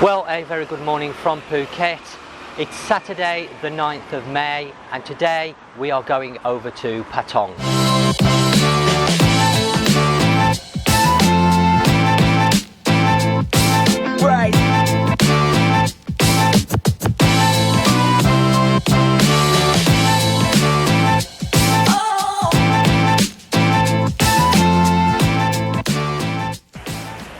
Well, a very good morning from Phuket. It's Saturday the 9th of May and today we are going over to Patong. Right.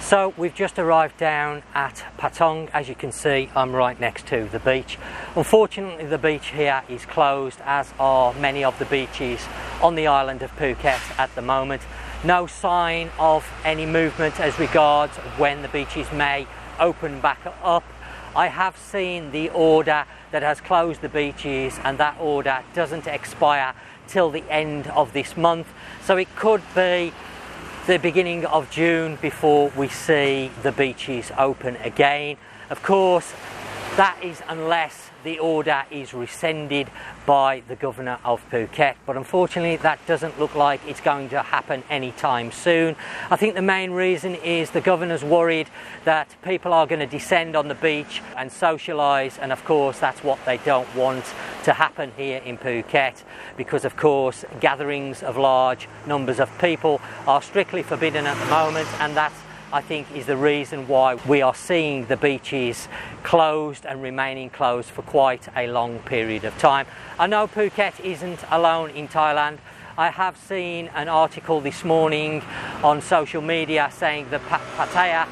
So we've just arrived down at Patong. As you can see, I'm right next to the beach. Unfortunately, the beach here is closed, as are many of the beaches on the island of Phuket at the moment. No sign of any movement as regards when the beaches may open back up. I have seen the order that has closed the beaches, and that order doesn't expire till the end of this month. So it could be the beginning of June before we see the beaches open again. Of course, that is unless the order is rescinded by the governor of Phuket, but unfortunately that doesn't look like it's going to happen anytime soon. I think the main reason is the governor's worried that people are going to descend on the beach and socialise, and of course that's what they don't want to happen here in Phuket, because of course gatherings of large numbers of people are strictly forbidden at the moment, and that's, I think, is the reason why we are seeing the beaches closed and remaining closed for quite a long period of time. I know Phuket isn't alone in Thailand. I have seen an article this morning on social media saying that Pattaya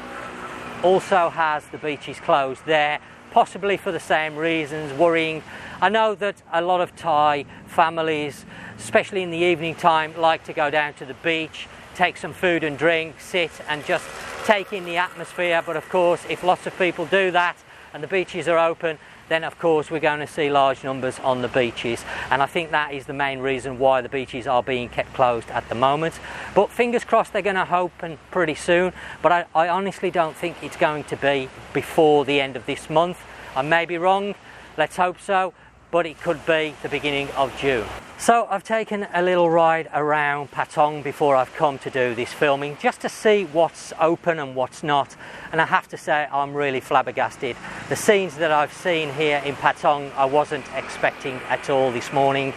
also has the beaches closed there, possibly for the same reasons, worrying. I know that a lot of Thai families, especially in the evening time, like to go down to the beach, take some food and drink, sit and just take in the atmosphere. But of course, if lots of people do that and the beaches are open, then of course we're going to see large numbers on the beaches, and I think that is the main reason why the beaches are being kept closed at the moment. But fingers crossed they're going to open pretty soon, but I honestly don't think it's going to be before the end of this month. I may be wrong, let's hope so, but it could be the beginning of June. So I've taken a little ride around Patong before I've come to do this filming, just to see what's open and what's not, and I have to say I'm really flabbergasted. The scenes that I've seen here in Patong I wasn't expecting at all this morning.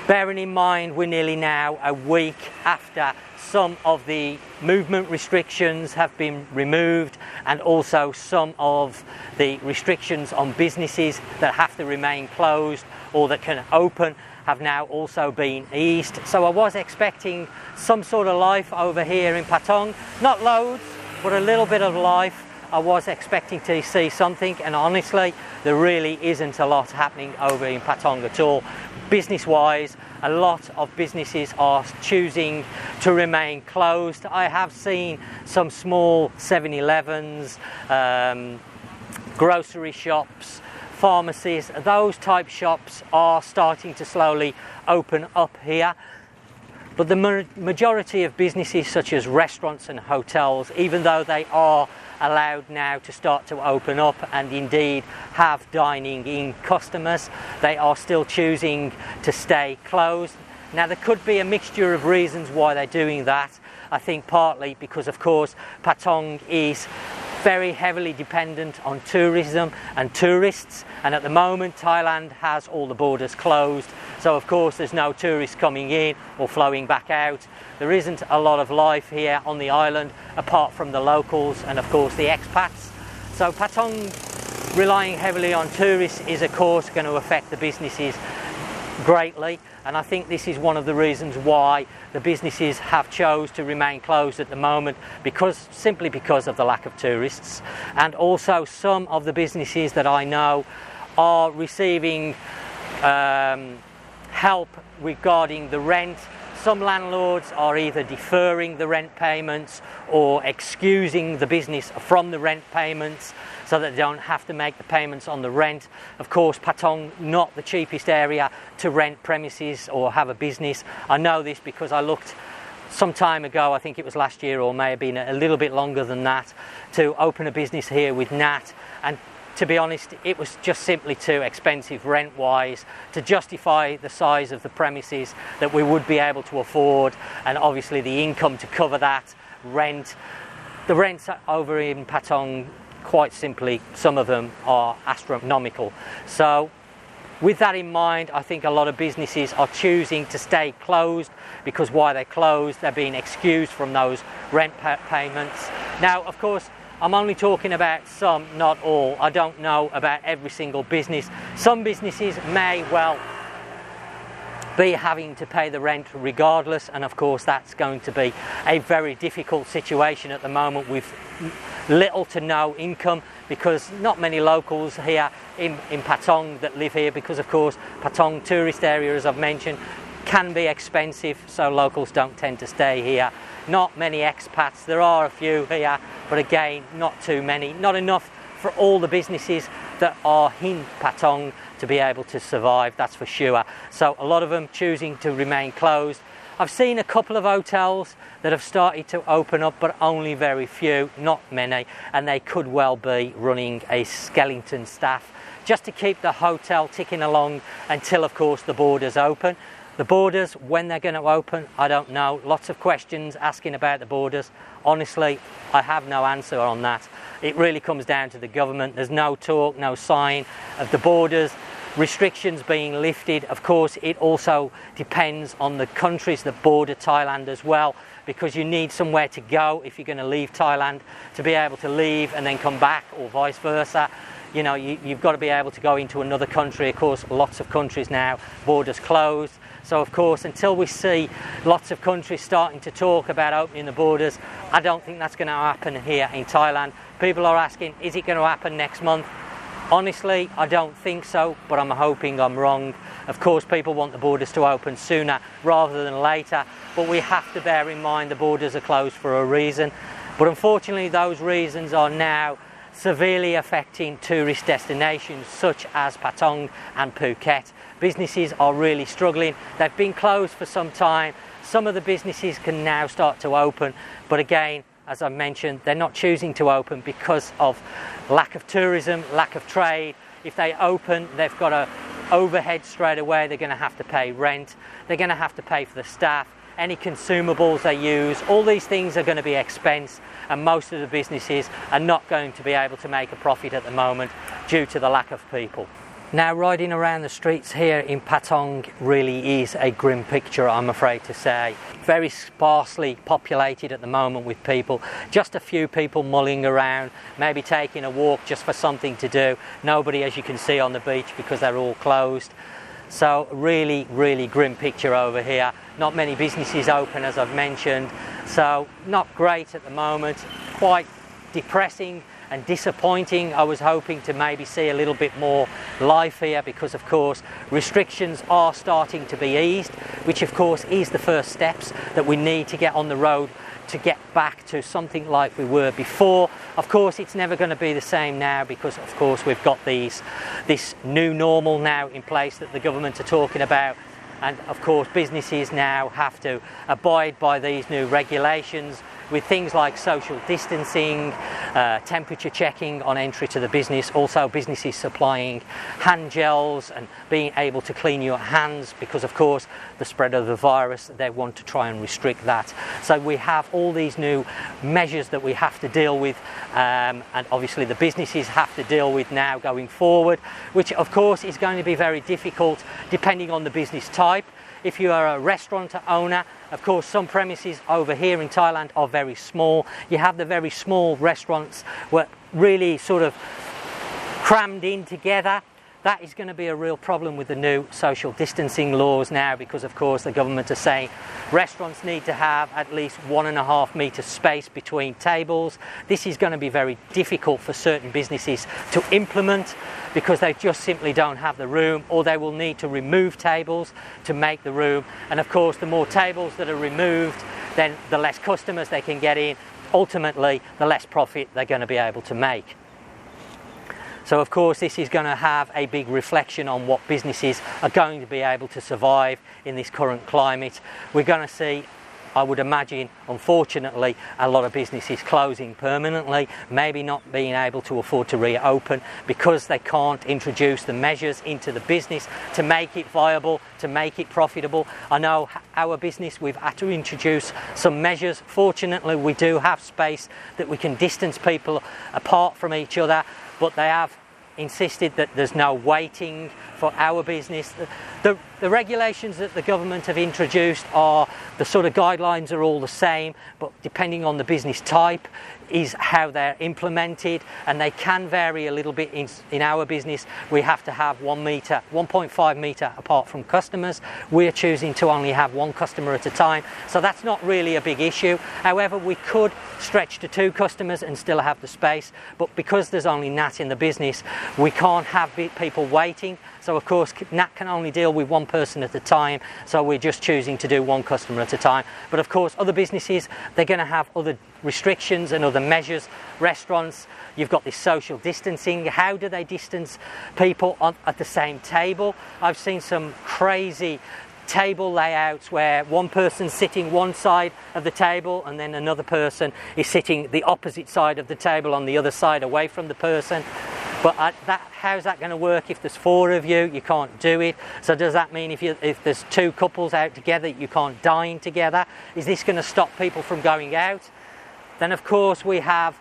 Bearing in mind we're nearly now a week after some of the movement restrictions have been removed, and also some of the restrictions on businesses that have to remain closed or that can open have now also been eased. So I was expecting some sort of life over here in Patong. Not loads, but a little bit of life. I was expecting to see something, and honestly there really isn't a lot happening over in Patong at all. Business wise, a lot of businesses are choosing to remain closed. I have seen some small 7-Elevens, grocery shops, pharmacies, those type shops are starting to slowly open up here. But the majority of businesses such as restaurants and hotels, even though they are allowed now to start to open up and indeed have dining in customers, they are still choosing to stay closed. Now there could be a mixture of reasons why they're doing that. I think partly because of course Patong is very heavily dependent on tourism and tourists, and at the moment Thailand has all the borders closed, so of course there's no tourists coming in or flowing back out. There isn't a lot of life here on the island apart from the locals and of course the expats. So Patong relying heavily on tourists is of course going to affect the businesses greatly, and I think this is one of the reasons why the businesses have chose to remain closed at the moment, simply because of the lack of tourists. And also some of the businesses that I know are receiving help regarding the rent. Some landlords are either deferring the rent payments or excusing the business from the rent payments so that they don't have to make the payments on the rent. Of course, Patong, not the cheapest area to rent premises or have a business. I know this because I looked some time ago, I think it was last year or may have been a little bit longer than that, to open a business here with Nat, and to be honest, it was just simply too expensive rent-wise to justify the size of the premises that we would be able to afford, and obviously the income to cover that rent. The rents over in Patong quite simply, some of them are astronomical. So with that in mind, I think a lot of businesses are choosing to stay closed, because while they're closed, they're being excused from those rent payments. Now, of course, I'm only talking about some, not all. I don't know about every single business. Some businesses may well be having to pay the rent regardless, and of course that's going to be a very difficult situation at the moment with little to no income, because not many locals here in Patong that live here, because of course Patong tourist area, as I've mentioned, can be expensive, so locals don't tend to stay here. Not many expats, there are a few here, but again, not too many, not enough for all the businesses that are in Patong to be able to survive, that's for sure. So a lot of them choosing to remain closed. I've seen a couple of hotels that have started to open up, but only very few, not many, and they could well be running a skeleton staff just to keep the hotel ticking along until, of course, the borders open. The borders, when they're going to open, I don't know. Lots of questions asking about the borders. Honestly, I have no answer on that. It really comes down to the government. There's no talk, no sign of the borders restrictions being lifted. Of course, it also depends on the countries that border Thailand as well, because you need somewhere to go if you're going to leave Thailand to be able to leave and then come back, or vice versa. You know, you've got to be able to go into another country. Of course, lots of countries now, borders closed. So of course, until we see lots of countries starting to talk about opening the borders, I don't think that's going to happen here in Thailand. People are asking, is it going to happen next month? Honestly, I don't think so, but I'm hoping I'm wrong. Of course, people want the borders to open sooner rather than later, but we have to bear in mind the borders are closed for a reason. But unfortunately, those reasons are now severely affecting tourist destinations such as Patong and Phuket. Businesses are really struggling. They've been closed for some time. Some of the businesses can now start to open, but again, as I mentioned, they're not choosing to open because of lack of tourism, lack of trade. If they open, they've got to overhead straight away. They're going to have to pay rent. They're going to have to pay for the staff, any consumables they use. All these things are going to be expense, and most of the businesses are not going to be able to make a profit at the moment due to the lack of people. Now, riding around the streets here in Patong really is a grim picture, I'm afraid to say. Very sparsely populated at the moment with people. Just a few people mulling around, maybe taking a walk just for something to do. Nobody, as you can see, on the beach because they're all closed. So really, really grim picture over here. Not many businesses open, as I've mentioned. So not great at the moment. Quite depressing and disappointing. I was hoping to maybe see a little bit more life here, because of course restrictions are starting to be eased, which of course is the first steps that we need to get on the road to get back to something like we were before. Of course, it's never going to be the same now, because of course we've got this new normal now in place that the government are talking about, and of course businesses now have to abide by these new regulations with things like social distancing, temperature checking on entry to the business, also businesses supplying hand gels and being able to clean your hands, because of course the spread of the virus, they want to try and restrict that. So we have all these new measures that we have to deal with, and obviously the businesses have to deal with now going forward, which of course is going to be very difficult depending on the business type. If you are a restaurant owner, of course some premises over here in Thailand are very small. You have the very small restaurants where really sort of crammed in together. That is going to be a real problem with the new social distancing laws now, because of course the government are saying restaurants need to have at least 1.5 metre space between tables. This is going to be very difficult for certain businesses to implement, because they just simply don't have the room, or they will need to remove tables to make the room. And of course the more tables that are removed, then the less customers they can get in. Ultimately, the less profit they're going to be able to make. So of course this is going to have a big reflection on what businesses are going to be able to survive in this current climate. We're going to see I would imagine, unfortunately, a lot of businesses closing permanently, maybe not being able to afford to reopen because they can't introduce the measures into the business to make it viable, to make it profitable. I know our business, we've had to introduce some measures. Fortunately, we do have space that we can distance people apart from each other, but they have insisted that there's no waiting for our business. The regulations that the government have introduced are, the sort of guidelines are all the same, but depending on the business type is how they're implemented, and they can vary a little bit. In our business, we have to have 1.5 metre apart from customers. We're choosing to only have one customer at a time, so that's not really a big issue. However, we could stretch to 2 customers and still have the space, but because there's only Nat in the business, we can't have people waiting. So of course Nat can only deal with one person at a time, so we're just choosing to do one customer at a time. But of course other businesses, they're going to have other restrictions and other measures. Restaurants, you've got this social distancing. How do they distance people at the same table? I've seen some crazy table layouts where one person's sitting one side of the table and then another person is sitting the opposite side of the table on the other side away from the person. But how's that going to work if there's 4 of you? You can't do it. So does that mean if there's 2 couples out together, you can't dine together? Is this going to stop people from going out? Then of course we have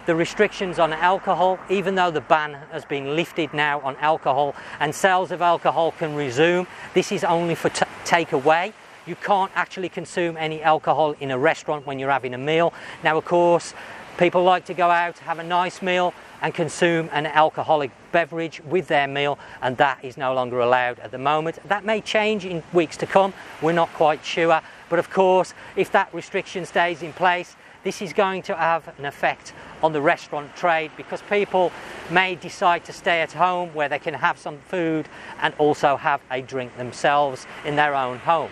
the restrictions on alcohol. Even though the ban has been lifted now on alcohol and sales of alcohol can resume, this is only for takeaway. You can't actually consume any alcohol in a restaurant when you're having a meal. Now of course people like to go out, have a nice meal and consume an alcoholic beverage with their meal, and that is no longer allowed at the moment. That may change in weeks to come, we're not quite sure. But of course, if that restriction stays in place, this is going to have an effect on the restaurant trade, because people may decide to stay at home where they can have some food and also have a drink themselves in their own home.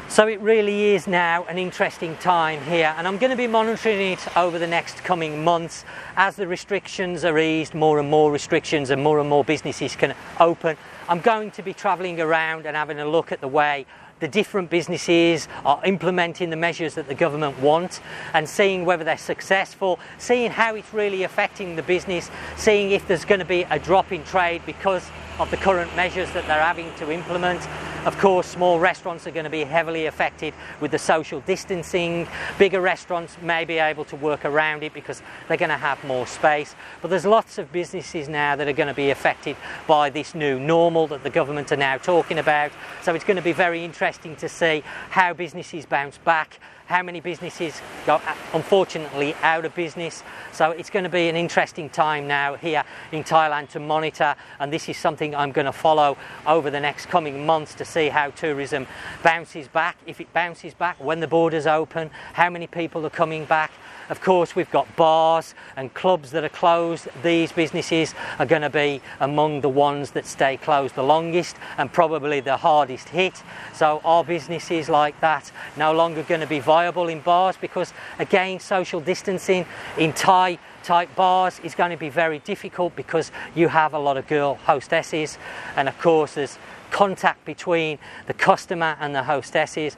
So it really is now an interesting time here, and I'm going to be monitoring it over the next coming months as the restrictions are eased, more and more restrictions, and more businesses can open. I'm going to be travelling around and having a look at the way the different businesses are implementing the measures that the government want, and seeing whether they're successful, seeing how it's really affecting the business, seeing if there's going to be a drop in trade because of the current measures that they're having to implement. Of course, small restaurants are going to be heavily affected with the social distancing. Bigger restaurants may be able to work around it because they're going to have more space. But there's lots of businesses now that are going to be affected by this new normal that the government are now talking about. So it's going to be very interesting to see how businesses bounce back, how many businesses go unfortunately out of business. So it's going to be an interesting time now here in Thailand to monitor, and this is something I'm going to follow over the next coming months to see how tourism bounces back, if it bounces back, when the borders open, how many people are coming back. Of course, we've got bars and clubs that are closed. These businesses are going to be among the ones that stay closed the longest and probably the hardest hit. So are businesses like that no longer going to be viable in bars? Because again, social distancing in Thai type bars is going to be very difficult because you have a lot of girl hostesses, and of course there's contact between the customer and the hostesses.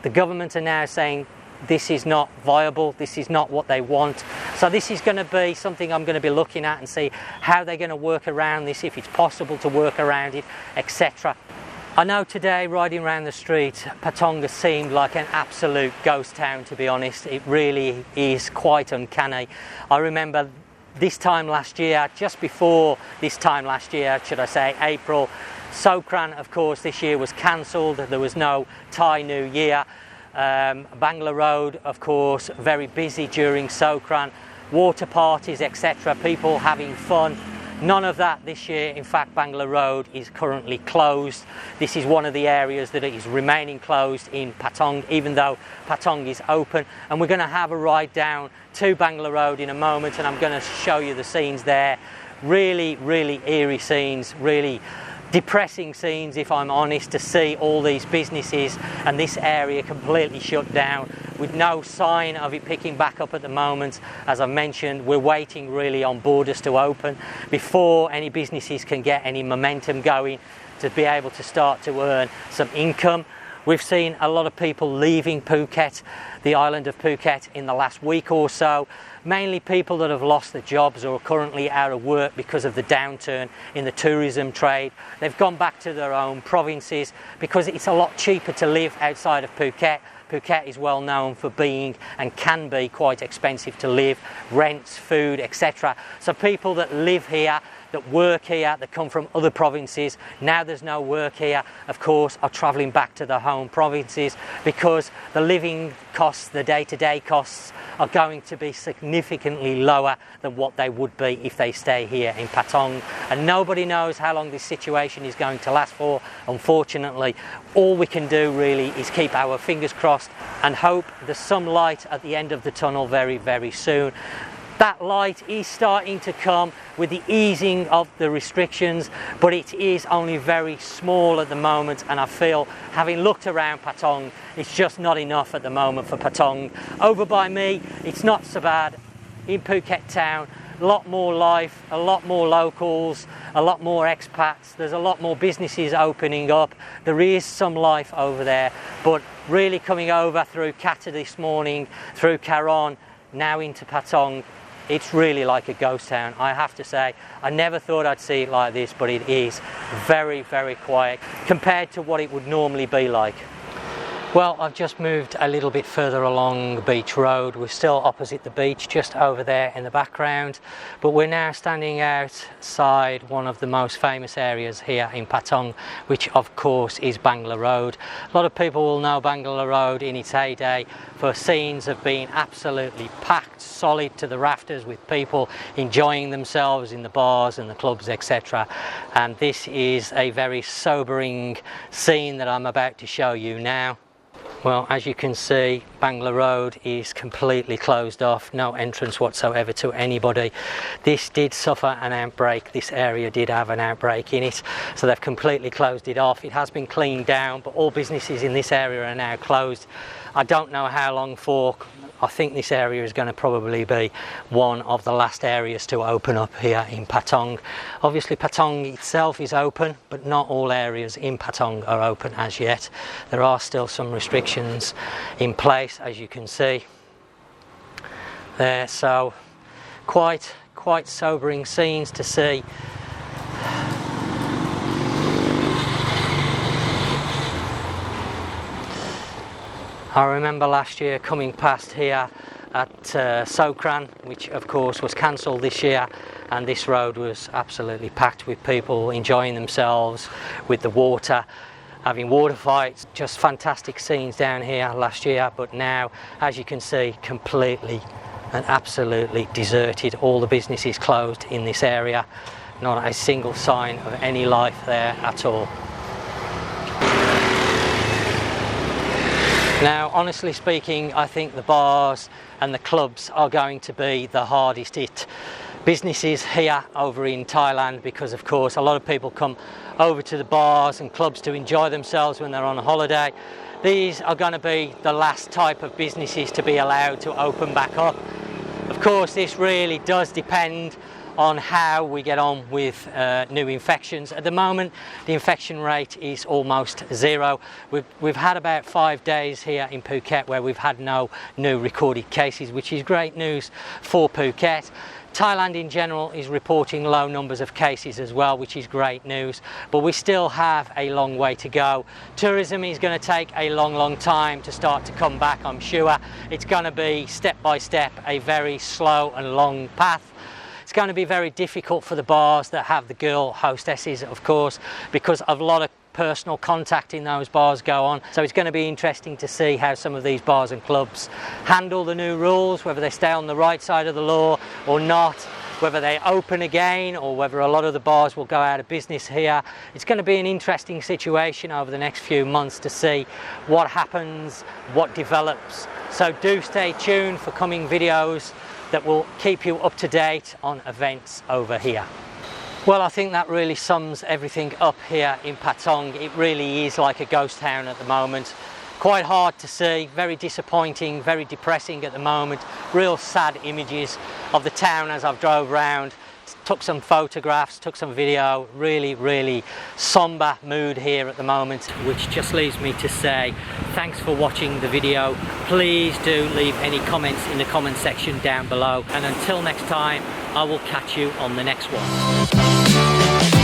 The government are now saying this is not viable, this is not what they want. So this is going to be something I'm going to be looking at and see how they're going to work around this, if it's possible to work around it, etc. I know today, riding around the street, Patong has seemed like an absolute ghost town, to be honest. It really is quite uncanny. I remember this time last year, just before this time last year, should I say, April, Songkran, of course, this year was cancelled. There was no Thai New Year. Bangla Road, of course, very busy during Songkran, water parties, etc., people having fun. None of that this year. In fact, Bangla Road is currently closed. This is one of the areas that is remaining closed in Patong, even though Patong is open. And we're going to have a ride down to Bangla Road in a moment, and I'm going to show you the scenes there. Really, really eerie scenes, really depressing scenes, if I'm honest, to see all these businesses and this area completely shut down with no sign of it picking back up at the moment. As I mentioned, we're waiting really on borders to open before any businesses can get any momentum going to be able to start to earn some income. We've seen a lot of people leaving Phuket, the island of Phuket, in the last week or so. Mainly people that have lost their jobs or are currently out of work because of the downturn in the tourism trade. They've gone back to their own provinces because it's a lot cheaper to live outside of Phuket. Phuket is well known for being and can be quite expensive to live, rents, food, etc. So people that live here, that work here, that come from other provinces, now there's no work here, of course, are travelling back to their home provinces because the living costs, the day-to-day costs, are going to be significantly lower than what they would be if they stay here in Patong. And nobody knows how long this situation is going to last for, unfortunately. All we can do really is keep our fingers crossed and hope there's some light at the end of the tunnel very, very soon. That light is starting to come with the easing of the restrictions, but it is only very small at the moment, and I feel, having looked around Patong, it's just not enough at the moment for Patong. Over by me, it's not so bad. In Phuket town, a lot more life, a lot more locals, a lot more expats, there's a lot more businesses opening up. There is some life over there, but really coming over through Kata this morning, through Karon, now into Patong, it's really like a ghost town, I have to say. I never thought I'd see it like this, but it is very, very quiet compared to what it would normally be like. Well, I've just moved a little bit further along Beach Road. We're still opposite the beach, just over there in the background, but we're now standing outside one of the most famous areas here in Patong, which of course is Bangla Road. A lot of people will know Bangla Road in its heyday for scenes of being absolutely packed solid to the rafters with people enjoying themselves in the bars and the clubs, etc. And this is a very sobering scene that I'm about to show you now. Well, as you can see, Bangla Road is completely closed off, no entrance whatsoever to anybody. This did suffer an outbreak, this area did have an outbreak in it, so they've completely closed it off. It has been cleaned down, but all businesses in this area are now closed. I don't know how long for. I think this area is going to probably be one of the last areas to open up here in Patong. Obviously Patong itself is open, but not all areas in Patong are open as yet. There are still some restrictions in place, as you can see there, so quite sobering scenes to see. I remember last year coming past here at Sokran, which of course was cancelled this year, and this road was absolutely packed with people enjoying themselves with the water, having water fights, just fantastic scenes down here last year. But now, as you can see, completely and absolutely deserted. All the businesses closed in this area, not a single sign of any life there at all. Now, honestly speaking, I think the bars and the clubs are going to be the hardest hit businesses here over in Thailand, because of course a lot of people come over to the bars and clubs to enjoy themselves when they're on a holiday. These are going to be the last type of businesses to be allowed to open back up. Of course, this really does depend on how we get on with new infections. At the moment, the infection rate is almost zero. We've had about 5 days here in Phuket where we've had no new recorded cases, which is great news for Phuket. Thailand in general is reporting low numbers of cases as well, which is great news, but we still have a long way to go. Tourism is going to take a long time to start to come back, I'm sure. It's going to be step by step, a very slow and long path. It's going to be very difficult for the bars that have the girl hostesses, of course, because of a lot of personal contact in those bars go on. So it's going to be interesting to see how some of these bars and clubs handle the new rules, whether they stay on the right side of the law or not, whether they open again or whether a lot of the bars will go out of business here. It's going to be an interesting situation over the next few months to see what happens, what develops. So do stay tuned for coming videos that will keep you up to date on events over here. Well, I think that really sums everything up here in Patong. It really is like a ghost town at the moment. Quite hard to see, very disappointing, very depressing at the moment. Real sad images of the town as I've drove around. took some photographs, took some video. Really somber mood here at the moment, which just leaves me to say thanks for watching the video. Please do leave any comments in the comment section down below, and until next time, I will catch you on the next one.